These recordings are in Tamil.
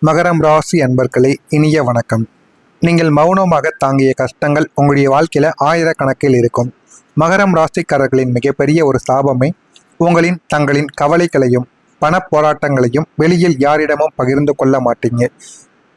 மகரம் ராசி அன்பர்களே, இனிய வணக்கம். நீங்கள் மௌனமாக தாங்கிய கஷ்டங்கள் உங்களுடைய வாழ்க்கையில ஆயிரக்கணக்கில் இருக்கும். மகரம் ராசிக்காரர்களின் மிகப்பெரிய ஒரு சாபமே தங்களின் கவலைகளையும் பண போராட்டங்களையும் வெளியில் யாரிடமும் பகிர்ந்து கொள்ள மாட்டீங்க.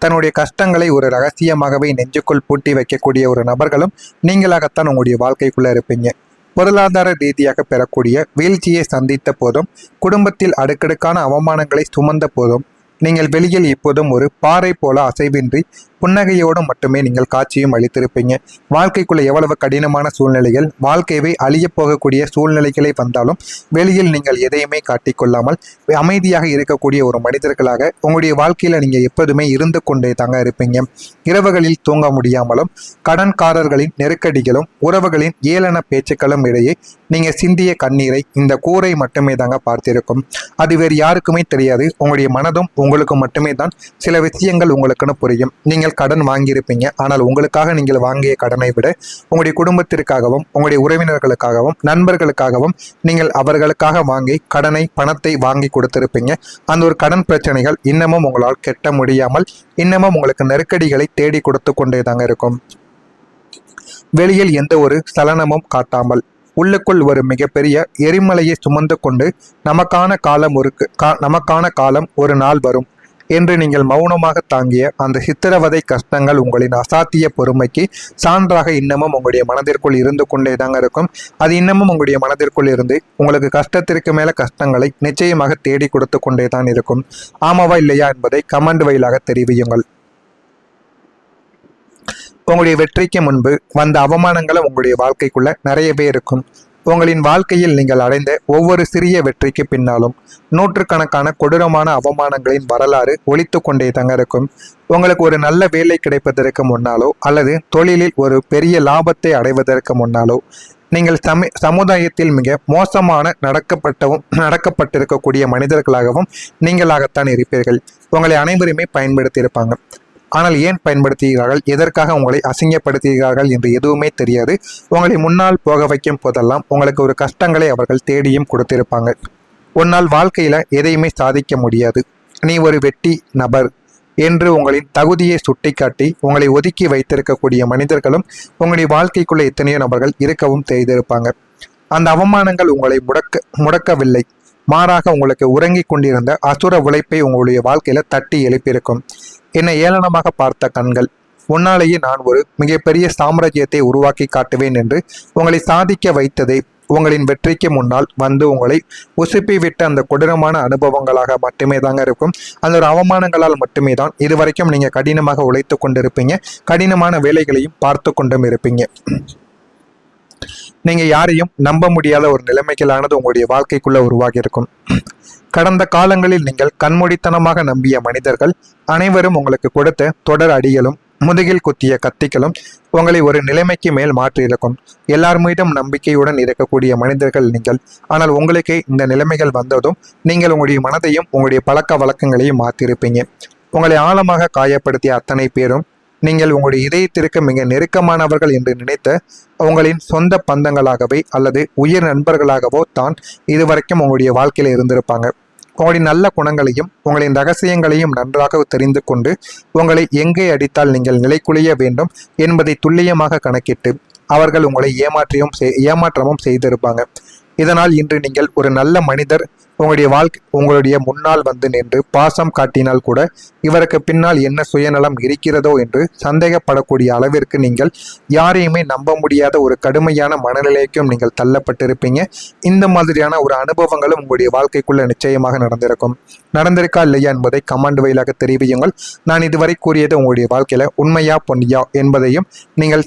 தன்னுடைய கஷ்டங்களை ஒரு ரகசியமாகவே நெஞ்சுக்குள் பூட்டி வைக்கக்கூடிய ஒரு நபர்களும் நீங்களாகத்தான் உங்களுடைய வாழ்க்கைக்குள்ள இருப்பீங்க. பொருளாதார ரீதியாக பெறக்கூடிய வீழ்ச்சியை சந்தித்த போதும், குடும்பத்தில் அடுக்கடுக்கான அவமானங்களை சுமந்த போதும், நீங்கள் வெளியில் இப்போதும் ஒரு பாறை போல அசைவின்றி புன்னகையோடு மட்டுமே நீங்கள் காட்சியும் அளித்திருப்பீங்க. வாழ்க்கைக்குள்ள எவ்வளவு கடினமான சூழ்நிலைகள், வாழ்க்கையை அழியப் போகக்கூடிய சூழ்நிலைகளை வந்தாலும் வெளியில் நீங்கள் எதையுமே காட்டிக்கொள்ளாமல் அமைதியாக இருக்கக்கூடிய ஒரு மனிதர்களாக உங்களுடைய வாழ்க்கையில நீங்க எப்போதுமே இருந்து கொண்டே தாங்க இருப்பீங்க. இரவுகளில் தூங்க முடியாமலும், கடன்காரர்களின் நெருக்கடிகளும், உறவுகளின் ஏளன பேச்சுக்களும் இடையே நீங்க சிந்திய கண்ணீரை இந்த கூரை மட்டுமே தாங்க பார்த்திருக்கும். அது வேறு யாருக்குமே தெரியாது. உங்களுடைய மனதும் உங்களுக்கு மட்டுமே தான் சில விஷயங்கள் உங்களுக்குன்னு புரியும். நீங்கள் கடன் வாங்கியிருப்பீங்க. ஆனால் உங்களுக்காக நீங்கள் வாங்கிய கடனை விட உங்களுடைய குடும்பத்திற்காகவும், உங்களுடைய உறவினர்களுக்காகவும், நண்பர்களுக்காகவும் நீங்கள் அவர்களுக்காக வாங்கி பணத்தை வாங்கி கொடுத்திருப்பீங்க. அந்த ஒரு கடன் பிரச்சனைகள் இன்னமும் உங்களால் கெட்ட முடியாமல் இன்னமும் உங்களுக்கு நெருக்கடிகளை தேடி கொடுத்து கொண்டே தாங்க இருக்கும். வெளியில் எந்த ஒரு சலனமும் காட்டாமல் உள்ளுக்குள் ஒரு மிகப்பெரிய எரிமலையை சுமந்து கொண்டு நமக்கான காலம் ஒரு நாள் வரும் என்று நீங்கள் மௌனமாக தாங்கிய அந்த சித்திரவதை கஷ்டங்கள் உங்களின் அசாத்திய பொறுமைக்கு சான்றாக இன்னமும் உங்களுடைய மனதிற்குள் இருந்து கொண்டே தாங்க இருக்கும். அது இன்னமும் உங்களுடைய மனதிற்குள் இருந்து உங்களுக்கு கஷ்டத்திற்கு மேல கஷ்டங்களை நிச்சயமாக தேடி கொடுத்து கொண்டே தான் இருக்கும். ஆமாவா இல்லையா என்பதை கமெண்ட் வழியாக தெரிவியுங்கள். உங்களுடைய வெற்றிக்கு முன்பு வந்த அவமானங்களும் உங்களுடைய வாழ்க்கைக்குள்ள நிறையவே இருக்கும். உங்களின் வாழ்க்கையில் நீங்கள் அடைந்த ஒவ்வொரு சிறிய வெற்றிக்கு பின்னாலும் நூற்றுக்கணக்கான கொடூரமான அவமானங்களின் வரலாறு ஒலித்து கொண்டே தாங்க இருக்கும். உங்களுக்கு ஒரு நல்ல வேலை கிடைப்பதற்கு முன்னாலோ அல்லது தொழிலில் ஒரு பெரிய லாபத்தை அடைவதற்கு முன்னாலோ நீங்கள் சமுதாயத்தில் மிக மோசமான நடக்கப்பட்டிருக்கக்கூடிய மனிதர்களாகவும் நீங்களாகத்தான் இருப்பீர்கள். உங்களை அனைவருமே பயன்படுத்தியிருப்பாங்க. ஆனால் ஏன் பயன்படுத்துகிறார்கள், எதற்காக உங்களை அசிங்கப்படுத்துகிறார்கள் என்று எதுவுமே தெரியாது. உங்களை முன்னால் போக வைக்கும் போதெல்லாம் உங்களுக்கு ஒரு கஷ்டங்களை அவர்கள் தேடியும் கொடுத்திருப்பாங்க. உன்னால் வாழ்க்கையில எதையுமே சாதிக்க முடியாது, நீ ஒரு வெட்டி நபர் என்று உங்களின் தகுதியை சுட்டிக்காட்டி உங்களை ஒதுக்கி வைத்திருக்கக்கூடிய மனிதர்களும் உங்களுடைய வாழ்க்கைக்குள்ள எத்தனையோ நபர்கள் இருக்கவும் செய்திருப்பாங்க. அந்த அவமானங்கள் உங்களை முடக்கவில்லை, மாறாக உங்களுக்கு உறங்கி கொண்டிருந்த அசுர உழைப்பை உங்களுடைய வாழ்க்கையில தட்டி எழுப்பியிருக்கும். என்னை ஏளனமாக பார்த்த கண்கள், உன்னாலேயே நான் ஒரு மிகப்பெரிய சாம்ராஜ்யத்தை உருவாக்கி காட்டுவேன் என்று உங்களை சாதிக்க வைத்ததை உங்களின் வெற்றிக்கு முன்னால் வந்து உங்களை உசுப்பி விட்ட அந்த கொடூரமான அனுபவங்களாக மட்டுமே தாங்க இருக்கும். அந்த ஒரு அவமானங்களால் மட்டுமே தான் இதுவரைக்கும் நீங்க கடினமாக உழைத்து கொண்டிருப்பீங்க. கடினமான வேலைகளையும் பார்த்து கொண்டும் இருப்பீங்க. நீங்க யாரையும் நம்ப முடியாத ஒரு நிலைமைகளானது உங்களுடைய வாழ்க்கைக்குள்ள உருவாகி இருக்கும். கடந்த காலங்களில் நீங்கள் கண்மூடித்தனமாக நம்பிய மனிதர்கள் அனைவரும் உங்களுக்கு கொடுத்த தொடர் அடிகளும் முதுகில் குத்திய கத்திகளும் உங்களை ஒரு நிலைமைக்கு மேல் மாற்றியிருக்கும். எல்லார் மீதும் நம்பிக்கையுடன் இருக்கக்கூடிய மனிதர்கள் நீங்கள். ஆனால் உங்களுக்கு இந்த நிலைமைகள் வந்ததும் நீங்கள் உங்களுடைய மனதையும் உங்களுடைய பழக்க வழக்கங்களையும் மாற்றிருப்பீங்க. உங்களை ஆழமாக காயப்படுத்திய அத்தனை பேரும் நீங்கள் உங்களுடைய இதயத்திற்கு மிக நெருக்கமானவர்கள் என்று நினைத்த உங்களின் சொந்த பந்தங்களாகவே அல்லது உயிர் நண்பர்களாகவோ தான் இதுவரைக்கும் உங்களுடைய வாழ்க்கையில இருந்திருப்பாங்க. உங்களின் நல்ல குணங்களையும் உங்களின் ரகசியங்களையும் நன்றாக தெரிந்து கொண்டு உங்களை எங்கே அடித்தால் நீங்கள் நிலைக்குலைய வேண்டும் என்பதை துல்லியமாக கணக்கிட்டு அவர்கள் உங்களை ஏமாற்றமும் செய்திருப்பாங்க. இதனால் இன்று நீங்கள் ஒரு நல்ல மனிதர் உங்களுடைய முன்னால் வந்து நின்று பாசம் காட்டினால் கூட இவருக்கு பின்னால் என்ன சுயநலம் இருக்கிறதோ என்று சந்தேகப்படக்கூடிய அளவிற்கு நீங்கள் யாரையுமே நம்ப முடியாத ஒரு கடுமையான மனநிலைக்கும் நீங்கள் தள்ளப்பட்டிருப்பீங்க. இந்த மாதிரியான ஒரு அனுபவங்களும் உங்களுடைய வாழ்க்கைக்குள்ள நிச்சயமாக நடந்திருக்கா இல்லையா என்பதை கமெண்ட் வழியாக தெரிவியுங்கள். நான் இதுவரை கூறியது உங்களுடைய வாழ்க்கையில உண்மையா பொன்னியா என்பதையும் நீங்கள்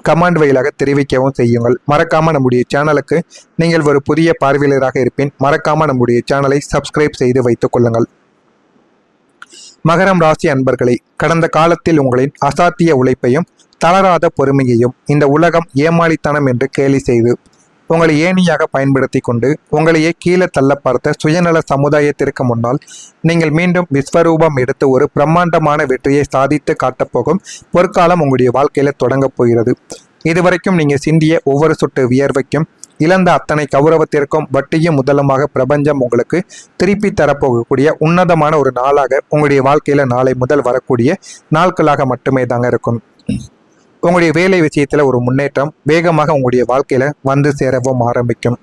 கமெண்ட் வழியாக தெரிவிக்கவும் செய்யுங்கள். மறக்காம நம்முடைய சேனலுக்கு நீங்கள் ஒரு புதிய பார்வையாளராக இருப்பேன். மறக்காம நம்முடைய சேனலை சப்ஸ்கிரைப் செய்து வைத்துக் கொள்ளுங்கள். மகரம் ராசி அன்பர்களை, கடந்த காலத்தில் உங்களின் அசாத்திய உழைப்பையும் தளராத பொறுமையையும் இந்த உலகம் ஏமாளித்தனம் என்று கேலி செய்து உங்களை ஏணியாக பயன்படுத்தி கொண்டு உங்களையே கீழே தள்ள பார்த்த சுயநல சமுதாயத்திற்கு முன்னால் நீங்கள் மீண்டும் விஸ்வரூபம் எடுத்து ஒரு பிரம்மாண்டமான வெற்றியை சாதித்து காட்டப்போகும் பொற்காலம் உங்களுடைய வாழ்க்கையில தொடங்கப் போகிறது. இதுவரைக்கும் நீங்க சிந்திய ஒவ்வொரு சொட்டு வியர்வைக்கும் இழந்த அத்தனை கௌரவத்திற்கும் வட்டியும் முதலுமாக பிரபஞ்சம் உங்களுக்கு திருப்பி தரப்போகக்கூடிய உன்னதமான ஒரு நாளாக உங்களுடைய வாழ்க்கையில நாளை முதல் வரக்கூடிய நாட்களாக மட்டுமே தாங்க இருக்கும். உங்களுடைய வேலை விஷயத்துல ஒரு முன்னேற்றம் வேகமாக உங்களுடைய வாழ்க்கையில வந்து சேரவும் ஆரம்பிக்கும்.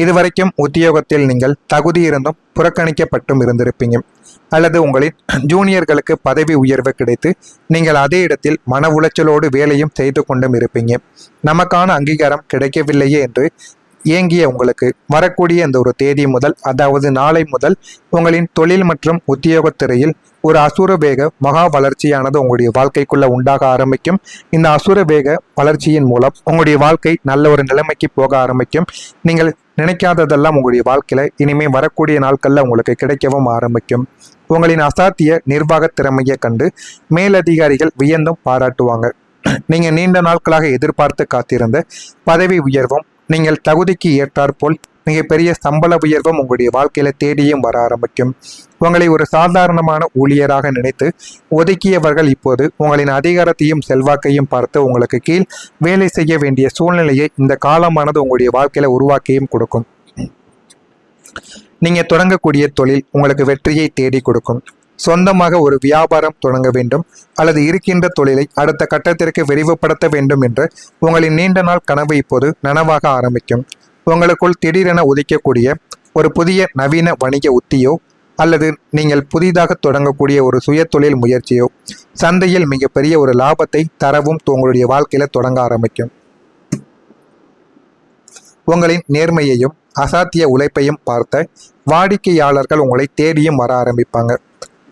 இதுவரைக்கும் உத்தியோகத்தில் நீங்கள் தகுதி இருந்தும் புறக்கணிக்கப்பட்டும் இருந்திருப்பீங்க, அல்லது உங்களின் ஜூனியர்களுக்கு பதவி உயர்வு கிடைத்து நீங்கள் அதே இடத்தில் மன உளைச்சலோடு வேலையும் செய்து கொண்டும் இருப்பீங்க. நமக்கான அங்கீகாரம் கிடைக்கவில்லையே என்று ஏங்கிய உங்களுக்கு வரக்கூடிய இந்த ஒரு தேதி முதல், அதாவது நாளை முதல் உங்களின் தொழில் மற்றும் உத்தியோகத்துறையில் ஒரு அசுர வேக மகா வளர்ச்சியானது உங்களுடைய வாழ்க்கைக்குள்ள உண்டாக ஆரம்பிக்கும். இந்த அசுர வேக வளர்ச்சியின் மூலம் உங்களுடைய வாழ்க்கை நல்ல ஒரு நிலைமைக்கு போக ஆரம்பிக்கும். நீங்கள் நினைக்காததெல்லாம் உங்களுடைய வாழ்க்கையில இனிமே வரக்கூடிய நாட்கள்ல உங்களுக்கு கிடைக்கவும் ஆரம்பிக்கும். உங்களின் அசாத்திய நிர்வாக திறமையை கண்டு மேலதிகாரிகள் வியந்தும் பாராட்டுவாங்க. நீங்க நீண்ட நாட்களாக எதிர்பார்த்து காத்திருந்த பதவி உயர்வும் நீங்கள் தகுதிக்கு ஏற்றாற்போல் மிகப்பெரிய சம்பள உயர்வும் உங்களுடைய வாழ்க்கையில தேடியும் வர ஆரம்பிக்கும். உங்களை ஒரு சாதாரணமான ஊழியராக நினைத்து ஒதுக்கியவர்கள் இப்போது உங்களின் அதிகாரத்தையும் செல்வாக்கையும் பார்த்து உங்களுக்கு கீழ் வேலை செய்ய வேண்டிய சூழ்நிலையை இந்த காலமானது உங்களுடைய வாழ்க்கையில உருவாக்கியும் கொடுக்கும். நீங்க தொடங்கக்கூடிய தொழில் உங்களுக்கு வெற்றியை தேடி கொடுக்கும். சொந்தமாக ஒரு வியாபாரம் தொடங்க வேண்டும் அல்லது இருக்கின்ற தொழிலை அடுத்த கட்டத்திற்கு விரிவுபடுத்த வேண்டும் என்ற உங்களின் நீண்ட நாள் கனவு இப்போது நனவாக ஆரம்பிக்கும். உங்களுக்குள் திடீரென உதிக்கக்கூடிய ஒரு புதிய நவீன வணிக உத்தியோ அல்லது நீங்கள் புதிதாக தொடங்கக்கூடிய ஒரு சுய தொழில் முயற்சியோ சந்தையில் மிகப்பெரிய ஒரு லாபத்தை தரவும் உங்களுடைய வாழ்க்கையில தொடங்க ஆரம்பிக்கும். உங்களின் நேர்மையையும் அசாத்திய உழைப்பையும் பார்த்த வாடிக்கையாளர்கள் உங்களை தேடியும் வர ஆரம்பிப்பாங்க.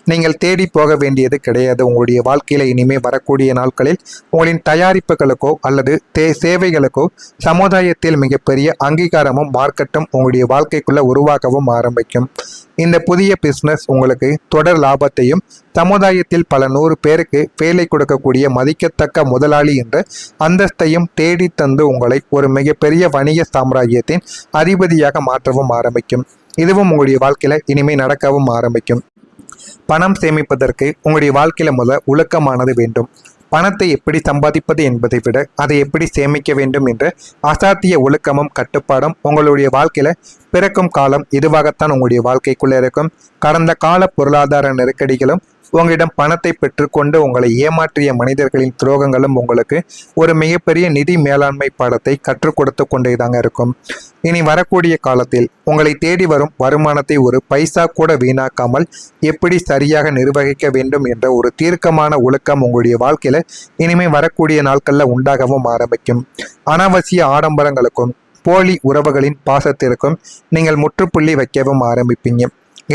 நீங்கள் தேடி போக வேண்டியது கிடையாது. உங்களுடைய வாழ்க்கையில இனிமே வரக்கூடிய நாட்களில் உங்களின் தயாரிப்புகளுக்கோ அல்லது சேவைகளுக்கோ சமுதாயத்தில் மிகப்பெரிய அங்கீகாரமும் மார்க்கெட்டும் உங்களுடைய வாழ்க்கைக்குள்ள உருவாக்கவும் ஆரம்பிக்கும். இந்த புதிய பிஸ்னஸ் உங்களுக்கு தொடர் லாபத்தையும் சமுதாயத்தில் பல 100 பேருக்கு வேலை கொடுக்கக்கூடிய மதிக்கத்தக்க முதலாளி என்ற அந்தஸ்தையும் தேடி தந்து உங்களை ஒரு மிகப்பெரிய வணிக சாம்ராஜ்யத்தின் அதிபதியாக மாற்றவும் ஆரம்பிக்கும். இதுவும் உங்களுடைய வாழ்க்கையில இனிமே நடக்கவும் ஆரம்பிக்கும். பணம் சேமிப்பதற்கு உங்களுடைய வாழ்க்கையில ஒழுக்கமானது வேண்டும். பணத்தை எப்படி சம்பாதிப்பது என்பதை விட அதை எப்படி சேமிக்க வேண்டும் என்ற அசாத்திய ஒழுக்கமும் கட்டுப்பாடும் உங்களுடைய வாழ்க்கையில பிறக்கும் காலம் இதுவாகத்தான் உங்களுடைய வாழ்க்கைக்குள்ள இருக்கும். கடந்த கால பொருளாதார நெருக்கடிகளும் உங்களிடம் பணத்தை பெற்றுக்கொண்டு உங்களை ஏமாற்றிய மனிதர்களின் துரோகங்களும் உங்களுக்கு ஒரு மிகப்பெரிய நிதி மேலாண்மை பாடத்தை கற்றுக் கொடுத்து கொண்டே தாங்க இருக்கும். இனி வரக்கூடிய காலத்தில் உங்களை தேடி வரும் வருமானத்தை ஒரு பைசா கூட வீணாக்காமல் எப்படி சரியாக நிர்வகிக்க வேண்டும் என்ற ஒரு தீர்க்கமான ஒழுக்கம் உங்களுடைய வாழ்க்கையில இனிமே வரக்கூடிய நாட்கள்ல உண்டாகவும் ஆரம்பிக்கும். அனாவசிய ஆடம்பரங்களுக்கும் போலி உறவுகளின் பாசத்திற்கும் நீங்கள் முற்றுப்புள்ளி வைக்கவும் ஆரம்பிப்பீங்க.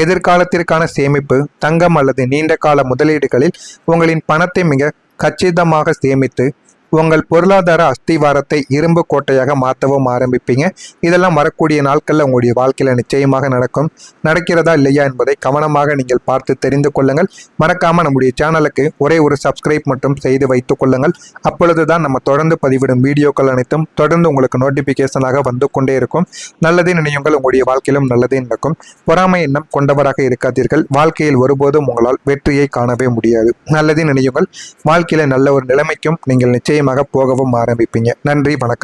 எதிர்காலத்திற்கான சேமிப்பு, தங்கம் அல்லது நீண்ட கால முதலீடுகளில் உங்களின் பணத்தை மிக கச்சிதமாக சேமித்து உங்கள் பொருளாதார அஸ்திவாரத்தை இரும்பு கோட்டையாக மாற்றவும் ஆரம்பிப்பீங்க. இதெல்லாம் வரக்கூடிய நாட்களில் உங்களுடைய வாழ்க்கையில் நிச்சயமாக நடக்கும். நடக்கிறதா இல்லையா என்பதை கவனமாக நீங்கள் பார்த்து தெரிந்து கொள்ளுங்கள். மறக்காமல் நம்முடைய சேனலுக்கு ஒரே ஒரு சப்ஸ்கிரைப் மட்டும் செய்து வைத்துக் கொள்ளுங்கள். அப்பொழுதுதான் நம்ம தொடர்ந்து பதிவிடும் வீடியோக்கள் அனைத்தும் தொடர்ந்து உங்களுக்கு நோட்டிபிகேஷனாக வந்து கொண்டே இருக்கும். நல்லதே நினையுங்கள், உங்களுடைய வாழ்க்கையிலும் நல்லதே நடக்கும். பொறாமை எண்ணம் கொண்டவராக இருக்காதீர்கள். வாழ்க்கையில் ஒருபோதும் உங்களால் வெற்றியை காணவே முடியாது. நல்லதே நினையுங்கள், வாழ்க்கையில நல்ல ஒரு நிலைமைக்கும் நீங்கள் நிச்சயம் போகவும் ஆரம்பிப்பீங்க. நன்றி, வணக்கம்.